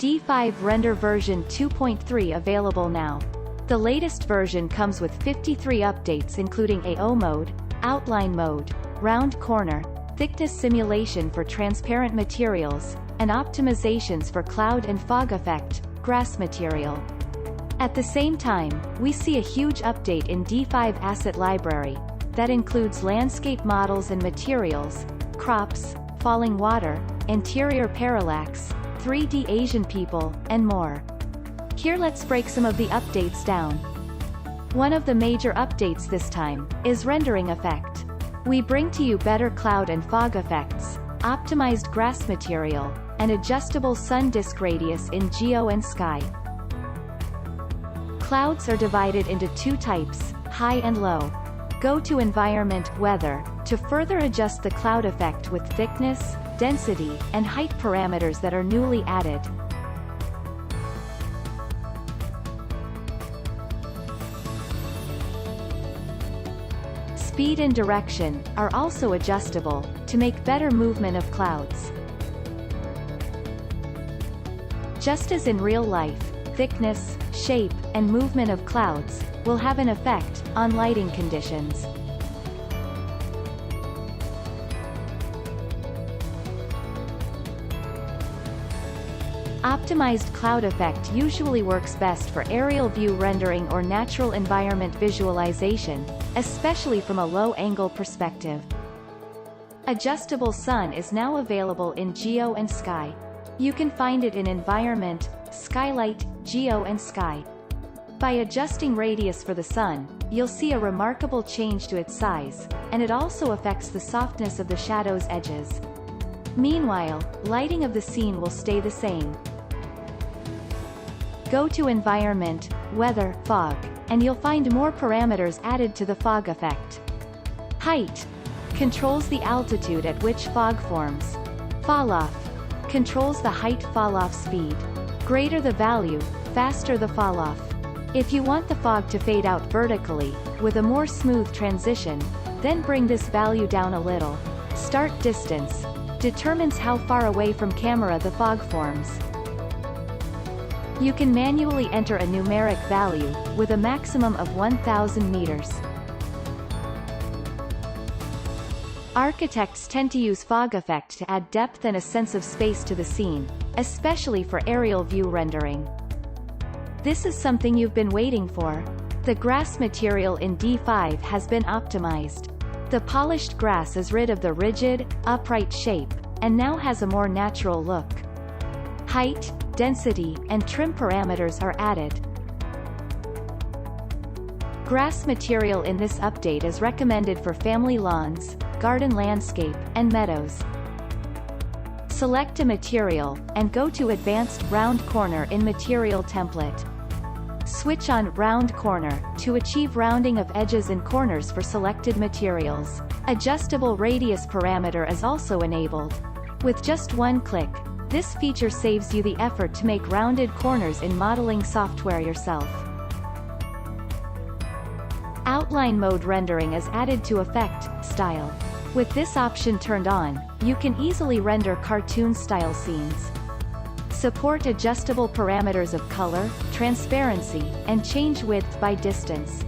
D5 Render version 2.3 available now. The latest version comes with 53 updates including AO mode, outline mode, round corner, thickness simulation for transparent materials, and optimizations for cloud and fog effect, grass material. At the same time, we see a huge update in D5 Asset Library, that includes landscape models and materials, crops, falling water, interior parallax, 3D Asian people, and more. Here let's break some of the updates down. One of the major updates this time is rendering effect. We bring to you better cloud and fog effects, optimized grass material, and adjustable sun disk radius in geo and sky. Clouds are divided into two types, high and low. Go to Environment, Weather, to further adjust the cloud effect with thickness, density, and height parameters that are newly added. Speed and direction are also adjustable, to make better movement of clouds. Just as in real life, thickness, shape, and movement of clouds will have an effect on lighting conditions. Optimized cloud effect usually works best for aerial view rendering or natural environment visualization, especially from a low-angle perspective. Adjustable sun is now available in Geo and Sky. You can find it in Environment, Skylight, Geo and Sky. By adjusting radius for the sun, you'll see a remarkable change to its size, and it also affects the softness of the shadow's edges. Meanwhile, lighting of the scene will stay the same. Go to Environment, Weather, Fog, and you'll find more parameters added to the fog effect. Height controls the altitude at which fog forms. Falloff controls the height falloff speed. Greater the value, faster the falloff. If you want the fog to fade out vertically, with a more smooth transition, then bring this value down a little. Start distance determines how far away from camera the fog forms. You can manually enter a numeric value, with a maximum of 1,000 meters. Architects tend to use fog effect to add depth and a sense of space to the scene, especially for aerial view rendering. This is something you've been waiting for. The grass material in D5 has been optimized. The polished grass is rid of the rigid, upright shape, and now has a more natural look. Height, density, and trim parameters are added. Grass material in this update is recommended for family lawns, garden landscape, and meadows. Select a material, and go to Advanced Round Corner in Material Template. Switch on Round Corner, to achieve rounding of edges and corners for selected materials. Adjustable radius parameter is also enabled. With just one click, this feature saves you the effort to make rounded corners in modeling software yourself. Outline mode rendering is added to Effect, Style. With this option turned on, you can easily render cartoon-style scenes. Support adjustable parameters of color, transparency, and change width by distance.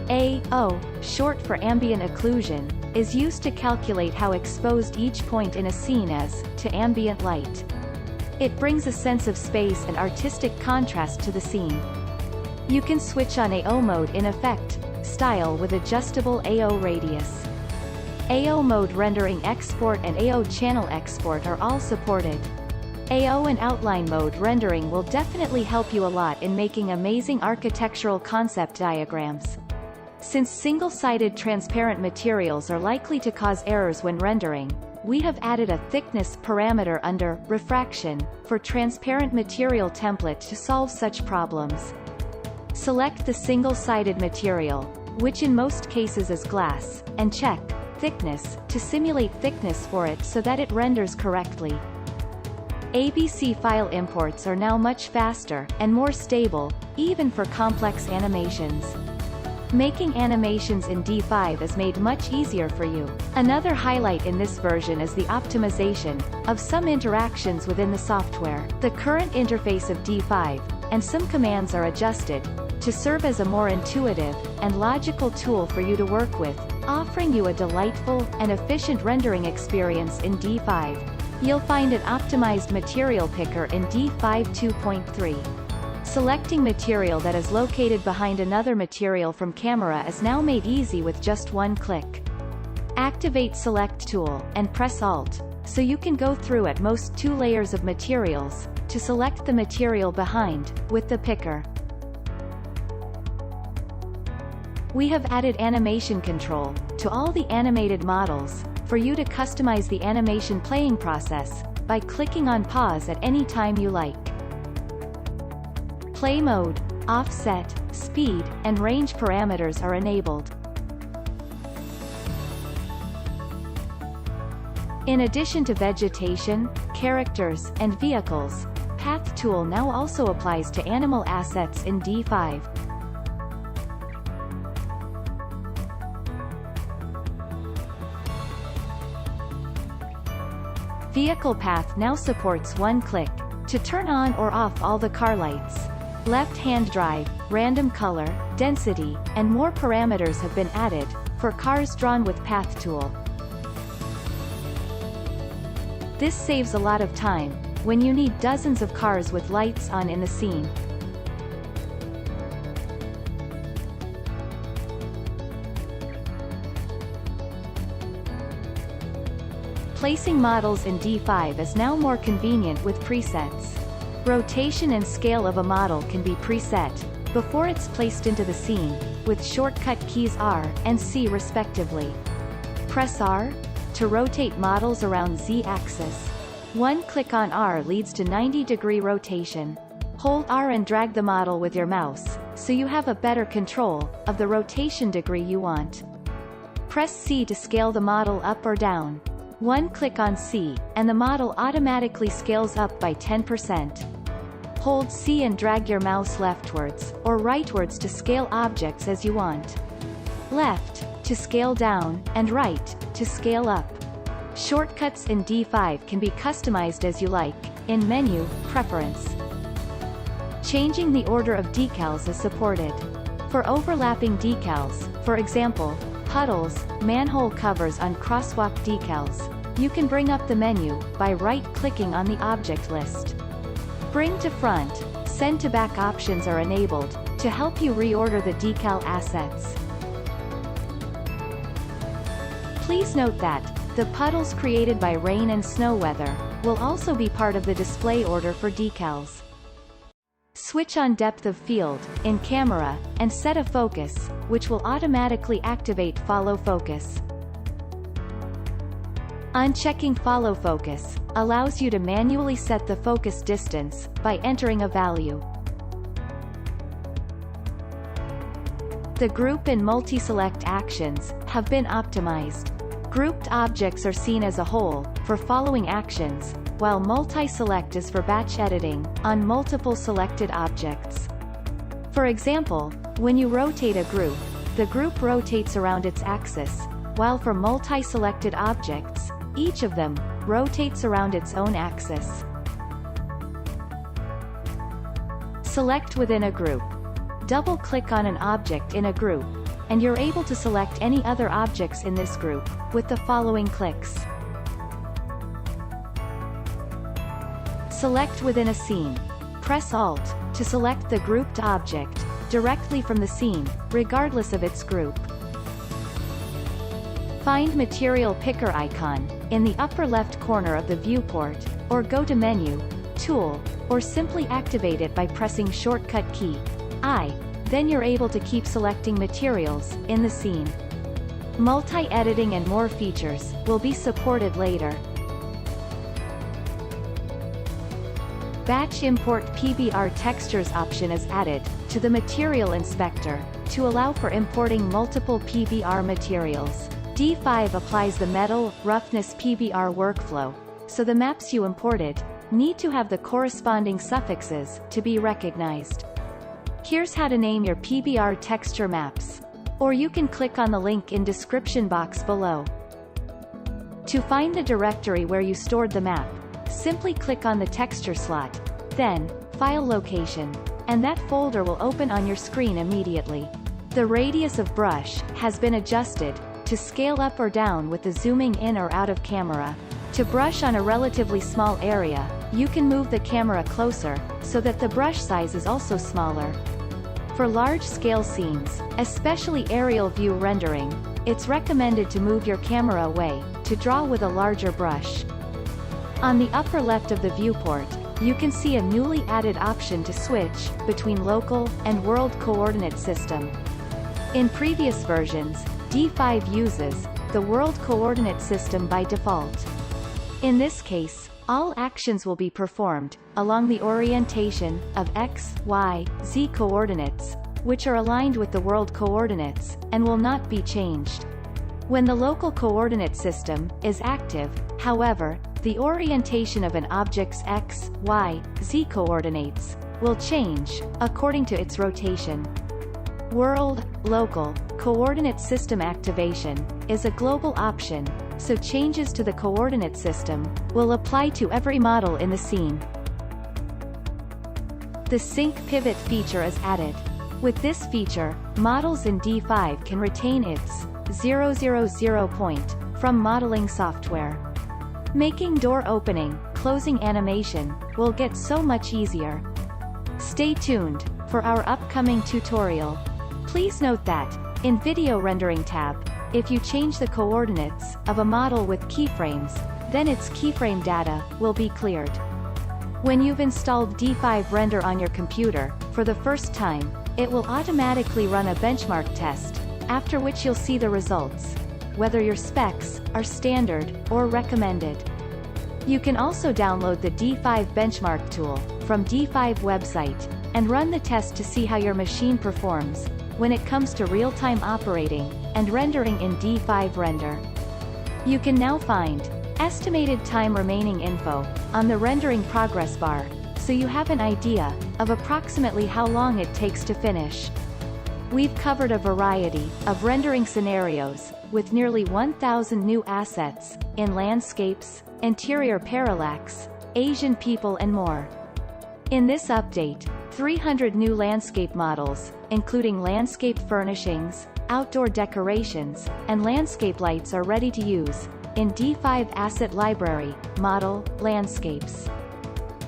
AO, short for ambient occlusion, is used to calculate how exposed each point in a scene is to ambient light. It brings a sense of space and artistic contrast to the scene. You can switch on AO mode in Effect, Style with adjustable AO radius. AO mode rendering export and AO channel export are all supported. AO and outline mode rendering will definitely help you a lot in making amazing architectural concept diagrams. Since single-sided transparent materials are likely to cause errors when rendering, we have added a thickness parameter under refraction for transparent material template to solve such problems. Select the single-sided material, which in most cases is glass, and check thickness to simulate thickness for it so that it renders correctly. ABC file imports are now much faster and more stable, even for complex animations. Making animations in D5 is made much easier for you. Another highlight in this version is the optimization of some interactions within the software. The current interface of D5, and some commands are adjusted to serve as a more intuitive and logical tool for you to work with, offering you a delightful and efficient rendering experience in D5. You'll find an optimized material picker in D5 2.3. Selecting material that is located behind another material from camera is now made easy with just one click. Activate Select tool, and press Alt, so you can go through at most 2 layers of materials, to select the material behind, with the picker. We have added animation control to all the animated models, for you to customize the animation playing process, by clicking on pause at any time you like. Play mode, offset, speed, and range parameters are enabled. In addition to vegetation, characters, and vehicles, Path tool now also applies to animal assets in D5. Vehicle Path now supports one click to turn on or off all the car lights. Left-hand drive, random color, density, and more parameters have been added for cars drawn with Path tool. This saves a lot of time when you need dozens of cars with lights on in the scene. Placing models in D5 is now more convenient with presets. Rotation and scale of a model can be preset before it's placed into the scene, with shortcut keys R and C respectively. Press R to rotate models around Z-axis. One click on R leads to 90-degree rotation. Hold R and drag the model with your mouse, so you have a better control of the rotation degree you want. Press C to scale the model up or down. One click on C, and the model automatically scales up by 10%. Hold C and drag your mouse leftwards, or rightwards to scale objects as you want. Left, to scale down, and right, to scale up. Shortcuts in D5 can be customized as you like, in Menu, Preference. Changing the order of decals is supported. For overlapping decals, for example, puddles, manhole covers on crosswalk decals, you can bring up the menu by right-clicking on the object list. Bring to front, send to back options are enabled to help you reorder the decal assets. Please note that the puddles created by rain and snow weather will also be part of the display order for decals. Switch on depth of field in camera and set a focus, which will automatically activate follow focus. Unchecking follow focus allows you to manually set the focus distance by entering a value. The group and multi-select actions have been optimized. Grouped objects are seen as a whole for following actions, while multi-select is for batch editing on multiple selected objects. For example, when you rotate a group, the group rotates around its axis, while for multi-selected objects, each of them rotates around its own axis. Select within a group. Double-click on an object in a group, and you're able to select any other objects in this group with the following clicks. Select within a scene. Press Alt to select the grouped object directly from the scene, regardless of its group. Find Material Picker icon in the upper left corner of the viewport, or go to Menu, Tool, or simply activate it by pressing shortcut key I. Then you're able to keep selecting materials in the scene. Multi-editing and more features will be supported later. Batch Import PBR Textures option is added to the Material Inspector to allow for importing multiple PBR materials. D5 applies the metal roughness PBR workflow, so the maps you imported need to have the corresponding suffixes to be recognized. Here's how to name your PBR texture maps. Or you can click on the link in description box below. To find the directory where you stored the map, simply click on the texture slot, then, File Location, and that folder will open on your screen immediately. The radius of brush has been adjusted to scale up or down with the zooming in or out of camera. To brush on a relatively small area, you can move the camera closer, so that the brush size is also smaller. For large-scale scenes, especially aerial view rendering, it's recommended to move your camera away, to draw with a larger brush. On the upper left of the viewport, you can see a newly added option to switch between local and world coordinate system. In previous versions, D5 uses the world coordinate system by default. In this case, all actions will be performed along the orientation of x, y, z coordinates, which are aligned with the world coordinates, and will not be changed. When the local coordinate system is active, however, the orientation of an object's x, y, z coordinates will change according to its rotation. World, local, coordinate system activation is a global option, so changes to the coordinate system will apply to every model in the scene. The Sync Pivot feature is added. With this feature, models in D5 can retain its 000 point from modeling software. Making door opening, closing animation will get so much easier. Stay tuned for our upcoming tutorial. Please note that, in Video Rendering tab, if you change the coordinates of a model with keyframes, then its keyframe data will be cleared. When you've installed D5 Render on your computer, for the first time, it will automatically run a benchmark test, after which you'll see the results, whether your specs are standard or recommended. You can also download the D5 benchmark tool from D5 website, and run the test to see how your machine performs when it comes to real-time operating and rendering in D5 Render. You can now find estimated time remaining info on the rendering progress bar, so you have an idea of approximately how long it takes to finish. We've covered a variety of rendering scenarios, with nearly 1,000 new assets in landscapes, interior parallax, Asian people and more. In this update, 300 new landscape models, including landscape furnishings, outdoor decorations, and landscape lights are ready to use in D5 Asset Library, Model, Landscapes.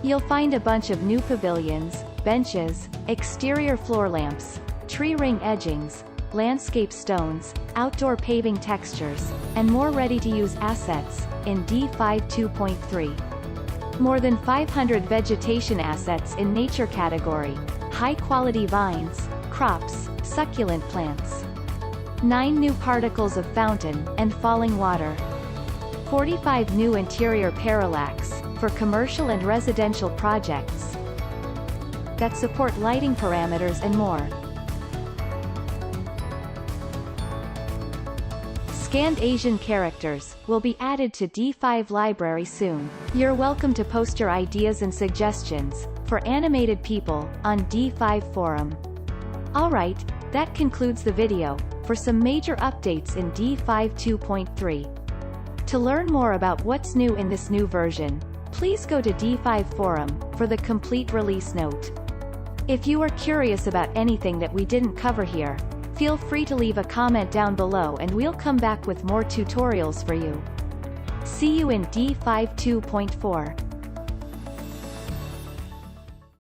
You'll find a bunch of new pavilions, benches, exterior floor lamps, tree ring edgings, landscape stones, outdoor paving textures, and more ready-to-use assets in D5 2.3. More than 500 vegetation assets in nature category, high-quality vines, crops, succulent plants. 9 new particles of fountain and falling water. 45 new interior parallax for commercial and residential projects that support lighting parameters and more. Scanned Asian characters will be added to D5 library soon. You're welcome to post your ideas and suggestions for animated people on D5 forum. Alright, that concludes the video for some major updates in D5 2.3. To learn more about what's new in this new version, please go to D5 forum for the complete release note. If you are curious about anything that we didn't cover here, feel free to leave a comment down below and we'll come back with more tutorials for you. See you in D5 2.4.